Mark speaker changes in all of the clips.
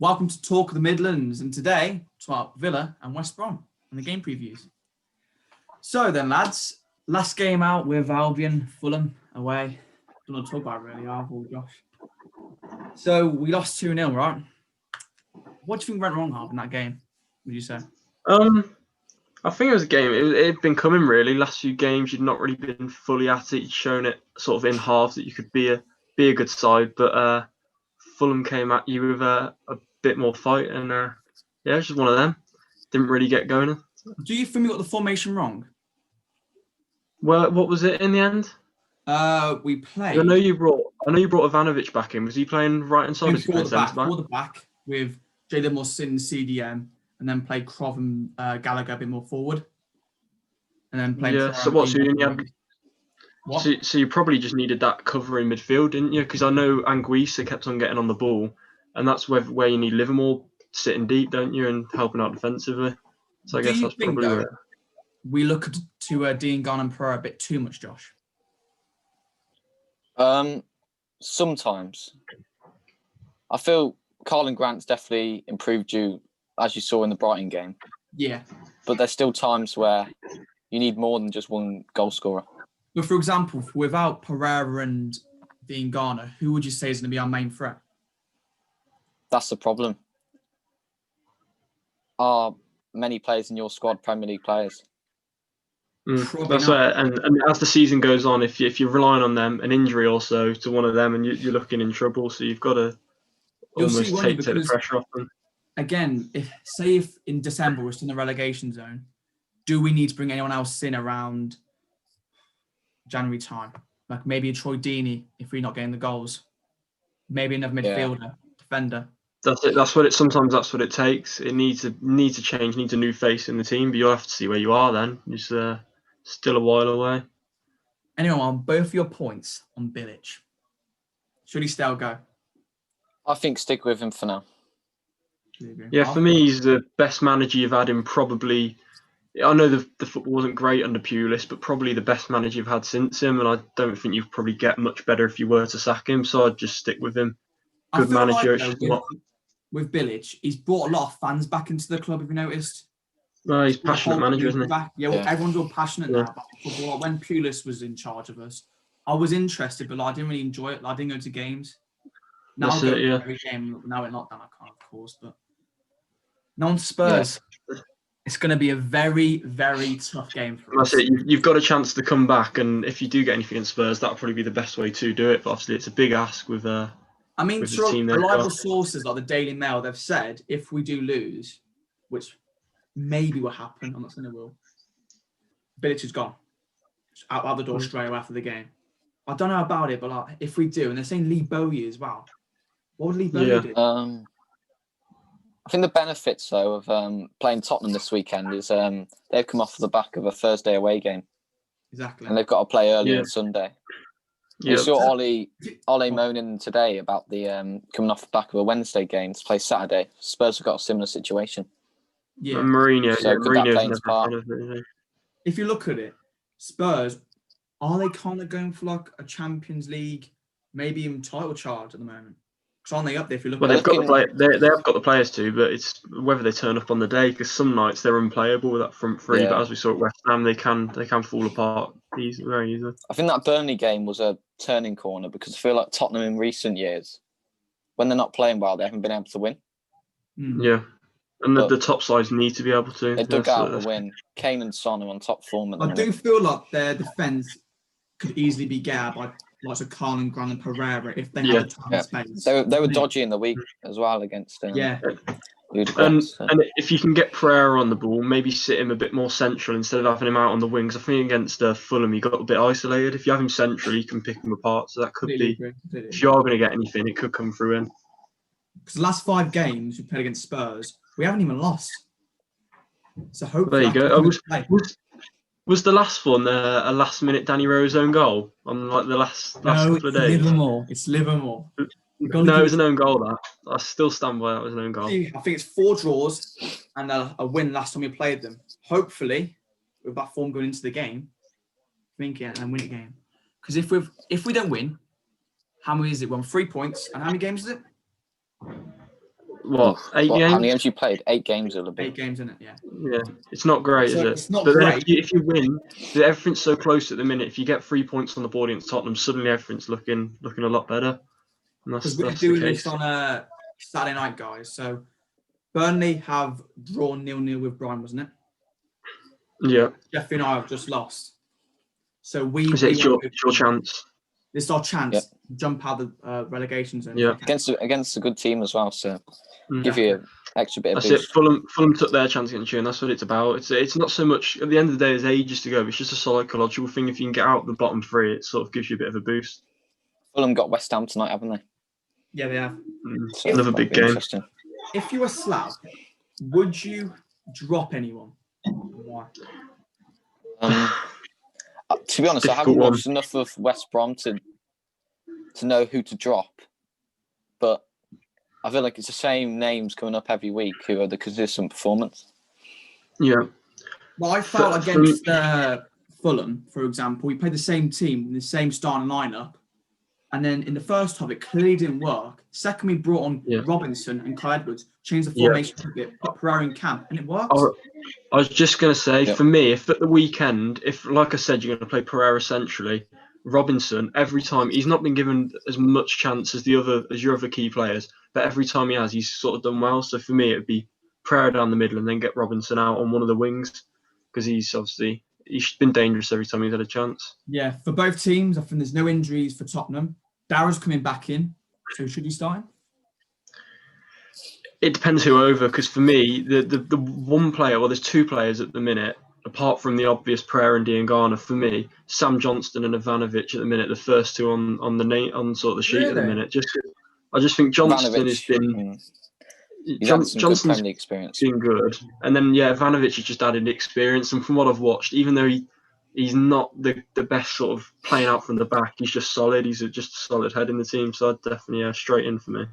Speaker 1: Welcome to Talk of the Midlands, and today it's about Villa and West Brom and the game previews. So then, lads, last game out with Albion, Fulham away. Don't want to talk about it really, Harvey, Josh. So we lost 2-0, right? What do you think went wrong, Harv, in that game, would you say?
Speaker 2: I think it was a game. It had been coming really. Last few games, you'd not really been fully at it. You'd shown it sort of in halves that you could be a good side, but Fulham came at you with a bit more fight, and it's just one of them. Didn't really get going.
Speaker 1: Do you think we got the formation wrong?
Speaker 2: Well, what was it in the end?
Speaker 1: We played.
Speaker 2: I know you brought Ivanovic back in. Was he playing right hand side?
Speaker 1: For the back with Jalen Mussin, CDM, and then played Krov and Gallagher a bit more forward, and then played.
Speaker 2: Yeah. So what? So you probably just needed that cover in midfield, didn't you? Because I know Anguissa kept on getting on the ball, and that's where you need Livermore sitting deep, don't you, and helping out defensively. So I guess that's probably where
Speaker 1: we look to Dean Garn and Pereira a bit too much, Josh.
Speaker 3: Sometimes. I feel Carlin Grant's definitely improved you, as you saw in the Brighton game.
Speaker 1: Yeah.
Speaker 3: But there's still times where you need more than just one goal scorer.
Speaker 1: But for example, without Pereira and Dean Garner, who would you say is going to be our main threat?
Speaker 3: That's the problem. Are many players in your squad Premier League players?
Speaker 2: That's right. And as the season goes on, if you're relying on them, an injury also to one of them, and you're looking in trouble. So you've got to almost take the pressure off them.
Speaker 1: Again, if in December we're still in the relegation zone, do we need to bring anyone else in around January time? Like maybe a Troy Deeney if we're not getting the goals. Maybe another midfielder, defender.
Speaker 2: That's it. Sometimes that's what it takes. It needs to change. Needs a new face in the team. But you'll have to see where you are then. It's still a while away.
Speaker 1: Anyway, on both your points on Bilic, should he still go?
Speaker 3: I think stick with him for now.
Speaker 2: Yeah, for me, he's the best manager you've had in probably. I know the football wasn't great under Pulis, but probably the best manager you've had since him. And I don't think you'd probably get much better if you were to sack him. So I'd just stick with him. Good manager.
Speaker 1: With Bilic, he's brought a lot of fans back into the club. Have you noticed?
Speaker 2: No, he's a passionate manager, isn't he?
Speaker 1: Everyone's all passionate now about football. When Pulis was in charge of us, I was interested, but I didn't really enjoy it. I didn't go to games. Now I go to every game. Now we're not done, I can't, of course. But now on to Spurs. Yeah. It's going to be a very, very tough game for us.
Speaker 2: That's it. You've got a chance to come back, and if you do get anything in Spurs, that'll probably be the best way to do it. But obviously, it's a big ask with
Speaker 1: reliable sources like the Daily Mail, they've said if we do lose, which maybe will happen, I'm not saying it will, Bilic is gone. Out the door straight away after the game. I don't know about it, but if we do, and they're saying Lee Bowyer as well. What would Lee Bowyer do?
Speaker 3: I think the benefits, though, of playing Tottenham this weekend is they've come off the back of a Thursday away game.
Speaker 1: Exactly.
Speaker 3: And they've got to play early on Sunday. You saw Ollie moaning today about the coming off the back of a Wednesday game to play Saturday. Spurs have got a similar situation.
Speaker 1: Yeah.
Speaker 2: Mourinho.
Speaker 3: So could that play into part?
Speaker 1: If you look at it, Spurs, are they kind of going for like a Champions League, maybe even title charge at the moment? Because aren't they up there if you look at it?
Speaker 2: They have got the players to, but it's whether they turn up on the day, because some nights they're unplayable with that front three, but as we saw at West Ham, they can fall apart very easily. I
Speaker 3: think that Burnley game was a turning corner because I feel like Tottenham in recent years, when they're not playing well, they haven't been able to win.
Speaker 2: Yeah. And the top sides need to be able to.
Speaker 3: They dug out a win. Kane and Son are on top form at the minute.
Speaker 1: I do feel like their defence could easily be gapped by lots of Carlin, Grant and Pereira if they had the time and space.
Speaker 3: They were dodgy in the week as well against
Speaker 2: and if you can get Pereira on the ball, maybe sit him a bit more central instead of having him out on the wings. I think against Fulham he got a bit isolated. If you have him central, you can pick him apart. So that could be, if you are going to get anything, it could come through in.
Speaker 1: Because the last 5 games we played against Spurs, we haven't even lost. So hopefully
Speaker 2: there you go. Was the last one a last-minute Danny Rose own goal on like the last couple of days?
Speaker 1: It's Livermore.
Speaker 2: No, it was an own goal. That I still stand by. That was an own goal.
Speaker 1: I think it's 4 draws and a win last time we played them. Hopefully, with that form going into the game, and win the game. Because if we don't win, how many is it? We're on 3 points, and how many games is it?
Speaker 2: what, 8
Speaker 3: How many
Speaker 2: games?
Speaker 3: games you played? 8 games it'll be.
Speaker 1: 8 games in it, yeah.
Speaker 2: Yeah, it's not great,
Speaker 1: So
Speaker 2: is it?
Speaker 1: it's not
Speaker 2: But then
Speaker 1: great.
Speaker 2: if you win, everything's so close at the minute. If you get 3 points on the board against Tottenham, suddenly everything's looking a lot better. And
Speaker 1: Because we're
Speaker 2: that's the
Speaker 1: doing
Speaker 2: case.
Speaker 1: this on a Saturday night, guys. So Burnley have drawn 0-0 with Brom, wasn't it?
Speaker 2: Yeah.
Speaker 1: Jeffrey and I have just lost. So
Speaker 2: It's your chance.
Speaker 1: This is our chance
Speaker 3: Yep.
Speaker 1: to jump out of the relegation zone.
Speaker 2: Yeah.
Speaker 3: Against a good team as well, so give you an extra bit of
Speaker 2: That's
Speaker 3: boost.
Speaker 2: it. Fulham took their chance against you, and that's what it's about. It's not so much at the end of the day. There's ages to go. It's just a psychological thing. If you can get out the bottom 3, it sort of gives you a bit of a boost.
Speaker 3: Fulham got West Ham tonight, haven't they?
Speaker 1: Yeah, they have.
Speaker 3: So
Speaker 2: Another
Speaker 3: that'll
Speaker 2: big
Speaker 3: be
Speaker 2: game.
Speaker 3: interesting.
Speaker 1: If you were Slav, would you drop anyone? Why?
Speaker 3: To be honest, I haven't watched enough of West Brom to know who to drop, but I feel like it's the same names coming up every week who are the consistent performance.
Speaker 2: Yeah.
Speaker 1: Well, I felt against Fulham, for example, we played the same team, the same starting lineup, and then in the first half, it clearly didn't work. Second, we brought on Robinson and Kyle Edwards, changed the formation a bit, put Pereira in camp, and it worked.
Speaker 2: I was just going to say, for me, if at the weekend, if, like I said, you're going to play Pereira centrally, Robinson, every time, he's not been given as much chance as your other key players, but every time he has, he's sort of done well. So for me, it would be Pereira down the middle and then get Robinson out on one of the wings, because he's been dangerous every time he's had a chance.
Speaker 1: Yeah, for both teams, I think there's no injuries for Tottenham. Darrow's coming back in, so should he start him?
Speaker 2: It depends who over, because for me, the one player, well, there's 2 players at the minute, apart from the obvious Pereira and Diangana. For me, Sam Johnston and Ivanovic at the minute, the first 2 on sort of the sheet at the minute. I just think Johnston has been.
Speaker 3: He's had some good Premier League experience.
Speaker 2: Been good, and then Ivanovic has just added experience. And from what I've watched, even though he's not the best sort of playing out from the back, he's just solid. He's just a solid head in the team. So I'd definitely straight in for me.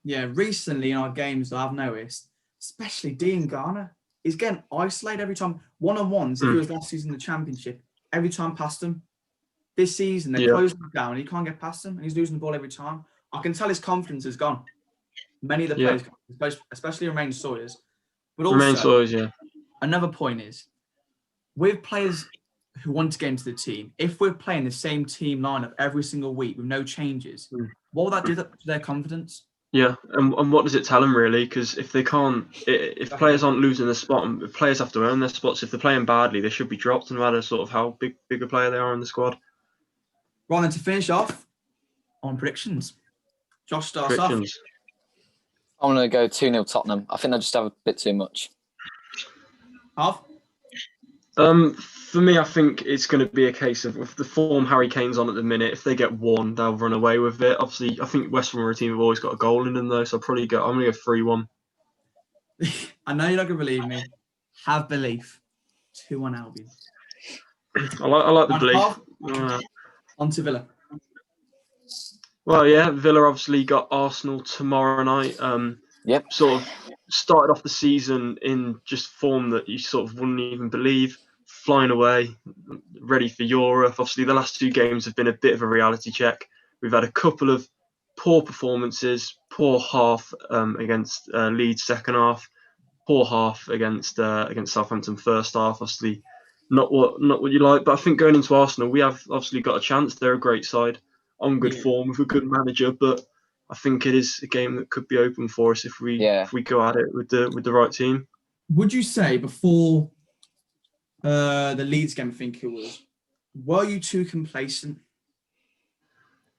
Speaker 2: Yeah,
Speaker 1: recently in our games, I've noticed, especially Dean Garner, he's getting isolated every time. One-on-ones, if it was last season in the Championship, every time past him. This season, they're closing him down. He can't get past him, and he's losing the ball every time. I can tell his confidence is gone. Many of the players, especially Romain Sawyers. But also, another point is, with players who want to get into the team, if we're playing the same team lineup every single week with no changes, what will that do to their confidence?
Speaker 2: Yeah, and what does it tell them really? Because if they can't, if players aren't losing their spot, players have to earn their spots. If they're playing badly, they should be dropped, no matter sort of how big a player they are in the squad.
Speaker 1: Right, then to finish off on predictions, Josh starts off.
Speaker 3: I'm going to go 2-0 Tottenham. I think they just have a bit too much.
Speaker 2: For me, I think it's going to be a case of with the form Harry Kane's on at the minute, if they get 1, they'll run away with it. Obviously, I think West Ham are a team who've always got a goal in them, though, so I'm going to go 3-1.
Speaker 1: I know you're not going to believe me. Have belief. 2-1 Albion.
Speaker 2: I like the belief.
Speaker 1: On to Villa.
Speaker 2: Well, yeah, Villa obviously got Arsenal tomorrow night. Sort of started off the season in just form that you sort of wouldn't even believe. Flying away, ready for Europe. Obviously, the last 2 games have been a bit of a reality check. We've had a couple of poor performances, poor half against Leeds second half, poor half against Southampton first half. Obviously, not what you like. But I think going into Arsenal, we have obviously got a chance. They're a great side on good form with a good manager, but I think it is a game that could be open for us if we go at it with the right team.
Speaker 1: Would you say before the Leeds game, I think it was, were you too complacent?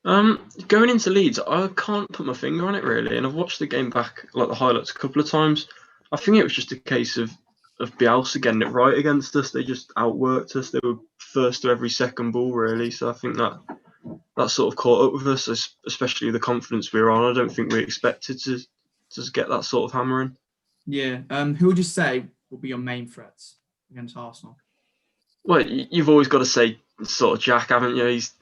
Speaker 2: Going into Leeds, I can't put my finger on it really, and I've watched the game back, like the highlights, a couple of times. I think it was just a case of Bielsa getting it right against us. They just outworked us. They were first to every second ball really, so I think that sort of caught up with us, especially the confidence we were on. I don't think we expected to just get that sort of hammering.
Speaker 1: Yeah. Who would you say will be your main threats against Arsenal?
Speaker 2: Well, you've always got to say sort of Jack, haven't you? He's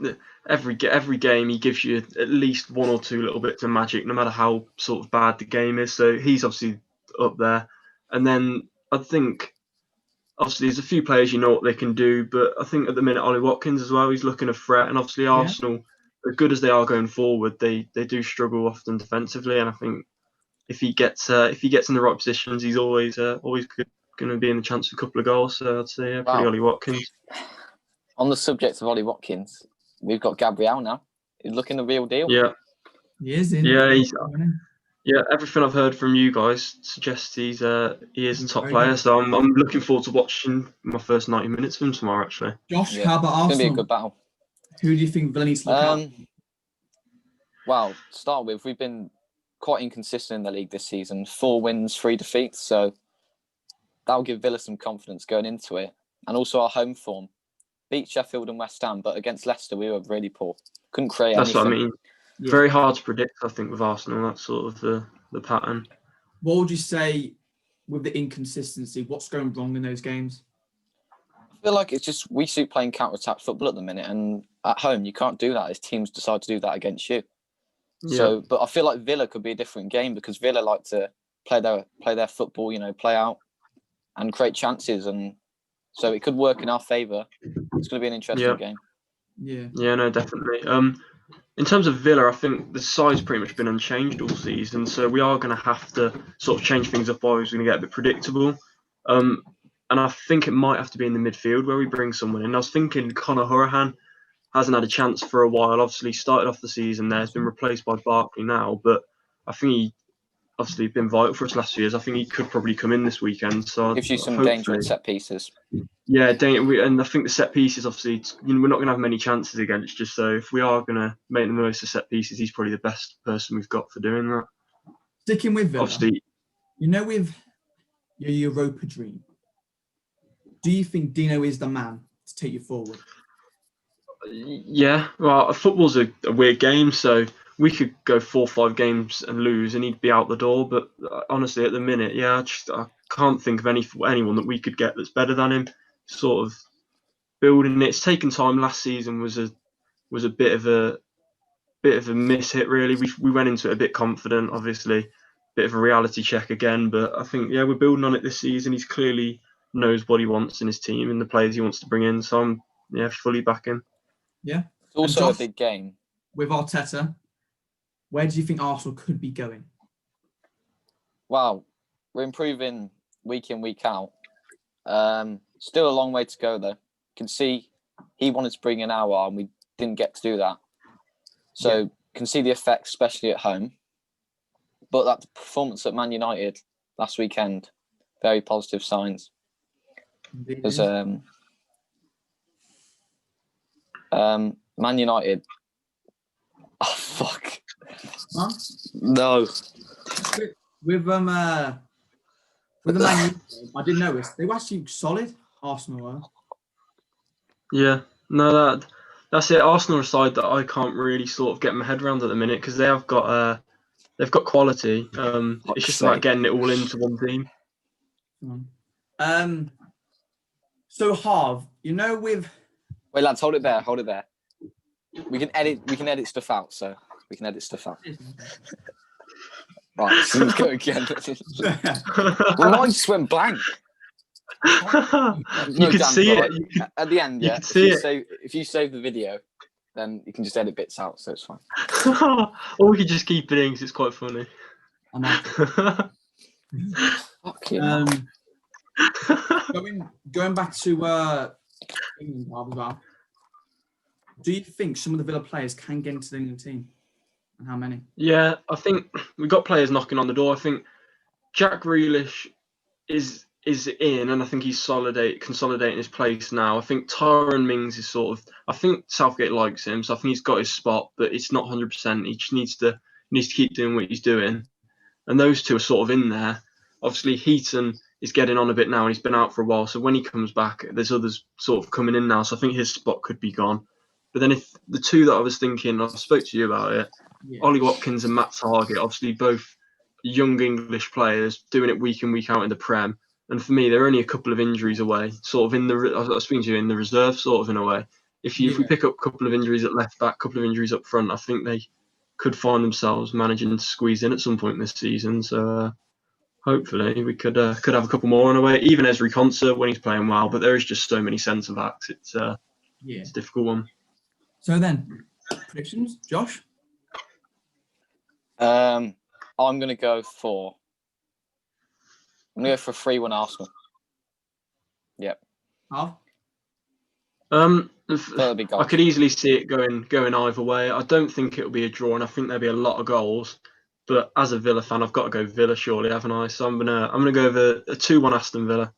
Speaker 2: every game he gives you at least 1 or 2 little bits of magic, no matter how sort of bad the game is. So he's obviously up there. And then I think obviously there's a few players you know what they can do, but I think at the minute Ollie Watkins as well, he's looking a threat. And obviously Arsenal, as good as they are going forward, they do struggle often defensively, and I think if he gets in the right positions, he's always going to be in the chance for a couple of goals. So I'd say probably Ollie Watkins.
Speaker 3: On the subject of Ollie Watkins, we've got Gabriel now. He's looking the real deal.
Speaker 2: Yeah,
Speaker 1: he is.
Speaker 2: Everything I've heard from you guys suggests he is a top player. So I'm looking forward to watching my first 90 minutes of him tomorrow. Actually,
Speaker 1: Josh, how about Arsenal?
Speaker 3: It's going to be a good battle.
Speaker 1: Who do you think Villa needs to look out?
Speaker 3: Well, to start with, we've been quite inconsistent in the league this season. 4 wins, 3 defeats. So that'll give Villa some confidence going into it. And also our home form. Beat Sheffield and West Ham, but against Leicester, we were really poor. Couldn't create anything.
Speaker 2: That's what I mean. Yeah. Very hard to predict, I think, with Arsenal. That's sort of the pattern.
Speaker 1: What would you say with the inconsistency? What's going wrong in those games?
Speaker 3: I feel like it's just we suit playing counter-attack football at the minute, and at home you can't do that as teams decide to do that against you. Yeah. So, but I feel like Villa could be a different game because Villa like to play their football, play out and create chances, and so it could work in our favour. It's going to be an interesting game.
Speaker 2: Yeah, no, definitely. In terms of Villa, I think the side's pretty much been unchanged all season, so we are going to have to sort of change things up, or it's going to get a bit predictable. And I think it might have to be in the midfield where we bring someone in. I was thinking Conor Hourihane hasn't had a chance for a while. Obviously, started off the season there, has been replaced by Barkley now, but I think he obviously been vital for us last few years. I think he could probably come in this weekend. So
Speaker 3: gives you some danger at set pieces.
Speaker 2: Yeah, and I think the set pieces, obviously, we're not going to have many chances against you. So if we are going to make the most of set pieces, he's probably the best person we've got for doing that.
Speaker 1: Sticking with Villa,
Speaker 2: obviously,
Speaker 1: with your Europa dream, do you think Dino is the man to take you forward?
Speaker 2: Yeah, well, football's a weird game, so we could go 4 or 5 games and lose, and he'd be out the door. But honestly, at the minute, I can't think of anyone that we could get that's better than him. Sort of building it. It's taken time. Last season was a bit of a miss-hit, really. We went into it a bit confident, obviously, bit of a reality check again. But I think we're building on it this season. He's clearly knows what he wants in his team and the players he wants to bring in. So I'm fully backing.
Speaker 1: Yeah,
Speaker 3: it's also a big game
Speaker 1: with Arteta. Where do you think Arsenal could be going?
Speaker 3: Wow, we're improving week in, week out. Still a long way to go, though. You can see he wanted to bring in Aouar, and we didn't get to do that. So can see the effects, especially at home. But that performance at Man United last weekend, very positive signs. Because Man United. Oh fuck!
Speaker 1: Huh?
Speaker 3: No.
Speaker 1: With the Man United, I didn't notice they were actually solid. Arsenal were.
Speaker 2: Yeah, no, that's it. Arsenal are a side that I can't really sort of get my head around at the minute because they've got quality. It's just about getting it all into one team.
Speaker 1: So Harv, with.
Speaker 3: Wait, lads, hold it there. We can edit stuff out, so we can edit stuff out. Right, so let's go again. My mind just went blank.
Speaker 2: You can see it.
Speaker 3: At the end, yeah. If you save the video, then you can just edit bits out, so it's fine.
Speaker 2: Or we could just keep it in because it's quite funny.
Speaker 1: Going back to England as well. Do you think some of the Villa players can get into the England team? And how many?
Speaker 2: Yeah, I think we've got players knocking on the door. I think Jack Grealish is in, and I think he's consolidating his place now. I think Tyrone Mings is I think Southgate likes him, so I think he's got his spot, but it's not 100%. He just needs to keep doing what he's doing. And those two are sort of in there. Obviously, Heaton is getting on a bit now, and he's been out for a while. So when he comes back, there's others sort of coming in now. So I think his spot could be gone. But then if the two that I was thinking, I spoke to you about it, Ollie Watkins and Matt Targett, obviously both young English players doing it week in, week out in the Prem. And for me, they're only a couple of injuries away, sort of I was speaking to you in the reserve, sort of in a way. If we pick up a couple of injuries at left back, a couple of injuries up front, I think they could find themselves managing to squeeze in at some point this season. So hopefully we could have a couple more on the way. Even Ezri Konsa when he's playing well, but there is just so many centre backs. It's a difficult one.
Speaker 1: So then, predictions, Josh?
Speaker 3: I'm going to go for 3-1 Arsenal. Yep.
Speaker 1: Half?
Speaker 2: I could easily see it going either way. I don't think it'll be a draw, and I think there'll be a lot of goals. But as a Villa fan, I've got to go Villa, surely, haven't I? So I'm gonna go with a 2-1 Aston Villa.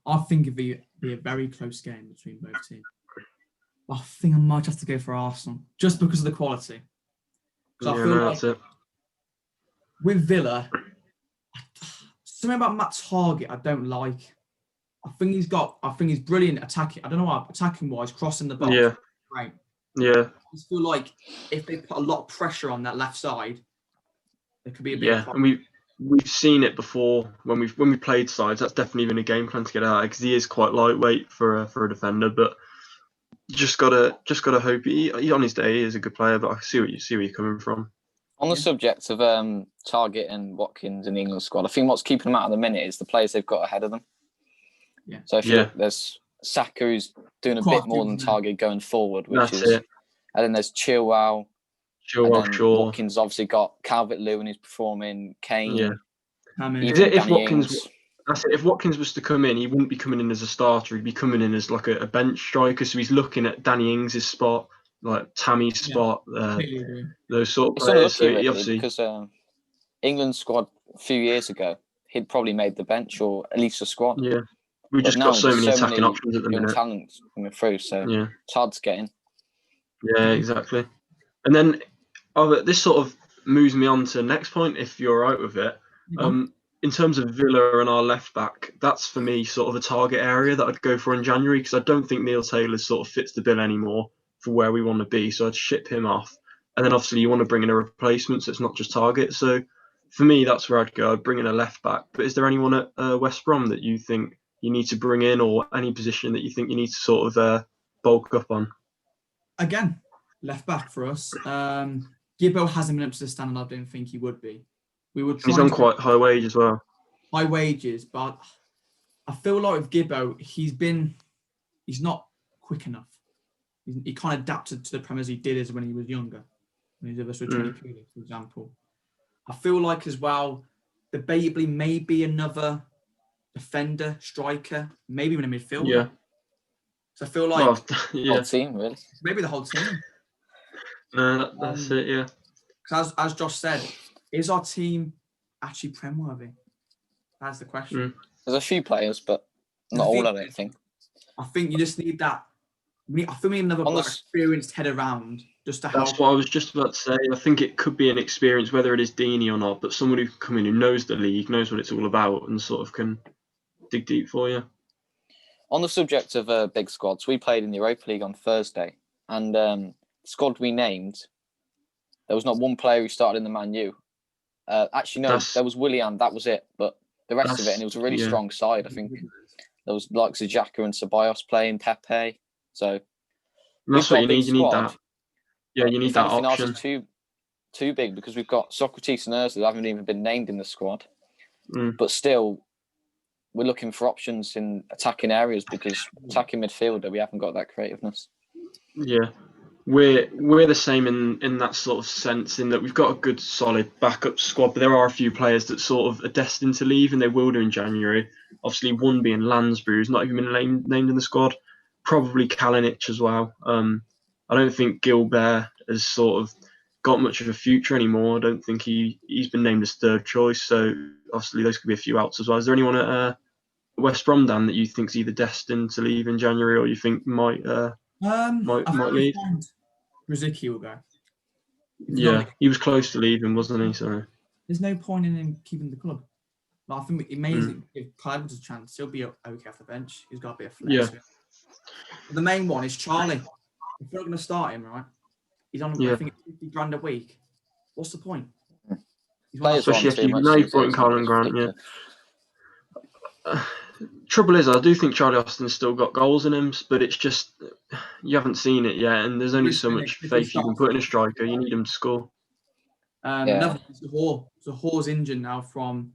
Speaker 1: I think it'd be a very close game between both teams. I think I might have to go for Arsenal just because of the quality. Because I feel like
Speaker 2: that's it.
Speaker 1: With Villa, something about Matt Target I don't like. I think he's brilliant attacking. I don't know why, attacking wise, crossing the box.
Speaker 2: Yeah.
Speaker 1: Great.
Speaker 2: Yeah.
Speaker 1: I just feel like if they put a lot of pressure on that left side, there could be a big problem.
Speaker 2: And we've seen it before when we played sides. That's definitely been a game plan to get out because he is quite lightweight for a defender. But just gotta hope he on his day he is a good player. But I see where you're coming from.
Speaker 3: On the subject of Target and Watkins in the England squad, I think what's keeping them out at the minute is the players they've got ahead of them.
Speaker 1: Yeah.
Speaker 3: So if you look, there's Saka who's doing a bit more than Target going forward, which is it. And then there's Chilwell,
Speaker 2: Shaw.
Speaker 3: Watkins obviously got Calvert-Lewin who's performing, Kane.
Speaker 2: Yeah. If Watkins was to come in, he wouldn't be coming in as a starter. He'd be coming in as like a bench striker. So he's looking at Danny Ings' spot, like Tammy's spot, those sort of players. So obviously,
Speaker 3: because England's squad a few years ago, he'd probably made the bench or at least a squad.
Speaker 2: Yeah, we just got so many attacking options at the minute.
Speaker 3: Talent coming through, so it's hard to get in.
Speaker 2: Yeah, exactly. And then this sort of moves me on to the next point, if you're all right with it. In terms of Villa and our left back, that's for me sort of a target area that I'd go for in January because I don't think Neil Taylor sort of fits the bill anymore for where we want to be. So I'd ship him off. And then obviously you want to bring in a replacement, so it's not just Target. So for me, that's where I'd go. I'd bring in a left back. But is there anyone at West Brom that you think you need to bring in, or any position that you think you need to sort of bulk up on?
Speaker 1: Again, left back for us. Gibbo hasn't been up to the standard I don't think he would be. He's on quite high wage as well. High wages, but I feel like with Gibbo, he's not quick enough. He kind of adapted to the Premier League he did as when he was younger. When he was with Johnny Cooley, for example. I feel like as well, debatably maybe another defender, striker, maybe even a midfielder. Yeah. So I feel like
Speaker 3: the whole team, really.
Speaker 1: Maybe the whole team.
Speaker 2: No, that's it, yeah.
Speaker 1: Because as Josh said, is our team actually Prem-worthy? That's the question.
Speaker 3: There's a few players, but not all, I don't think.
Speaker 1: I think you just need that. I think we need another experienced head around just to help.
Speaker 2: That's what I was just about to say. I think it could be an experience, whether it is Deeney or not, but someone who can come in who knows the league, knows what it's all about, and sort of can dig deep for you.
Speaker 3: On the subject of big squads, we played in the Europa League on Thursday, and the squad we named, there was not one player who started in the Man U. Actually, no, there was Willian, that was it. But the rest of it, and it was a really strong side. I think there was like Xhaka and Ceballos playing, Pepe. So
Speaker 2: that's what you need. You need that. Yeah, you need that option.
Speaker 3: Ours is too big because we've got Socrates and Ozil who haven't even been named in the squad. But still, we're looking for options in attacking areas because attacking midfielder, we haven't got that creativeness.
Speaker 2: Yeah. We're the same in that sort of sense, in that we've got a good solid backup squad, but there are a few players that sort of are destined to leave, and they will do in January. Obviously, one being Lansbury, who's not even been named in the squad. Probably Kalinic as well. I don't think Gilbert has sort of got much of a future anymore. I don't think he's been named as third choice. So obviously, those could be a few outs as well. Is there anyone at West Brom, Dan, that you think's either destined to leave in January, or you think might leave?
Speaker 1: Rosicky will go.
Speaker 2: He was close to leaving, wasn't he? So
Speaker 1: there's no point in him keeping the club. But I think it may give Clyde a chance. He'll be okay off the bench. He's got to be a flex. Yeah. But the main one is Charlie. If you're not going to start him, right? He's on I think $50,000 a week. What's the point?
Speaker 2: Especially if you've brought Colin Grant, Trouble is, I do think Charlie Austin's still got goals in him, but it's just you haven't seen it yet, and there's only so much faith you can put in a striker. You need him to score.
Speaker 1: Another Zahore's injured now from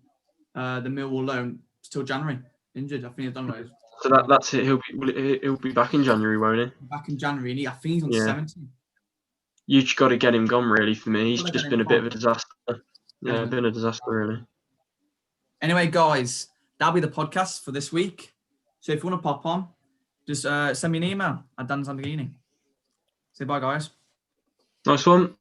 Speaker 1: the Millwall loan till January. Injured, I think he's done right.
Speaker 2: So that's it. He'll be back in January, won't he?
Speaker 1: Back in January, and I think he's on 70.
Speaker 2: You just got to get him gone, really. For me, he's just been a bit of a disaster. Yeah, been a disaster, really.
Speaker 1: Anyway, guys, that'll be the podcast for this week. So if you want to pop on, just send me an email at Dan Zamborghini. Say bye, guys.
Speaker 2: Nice one.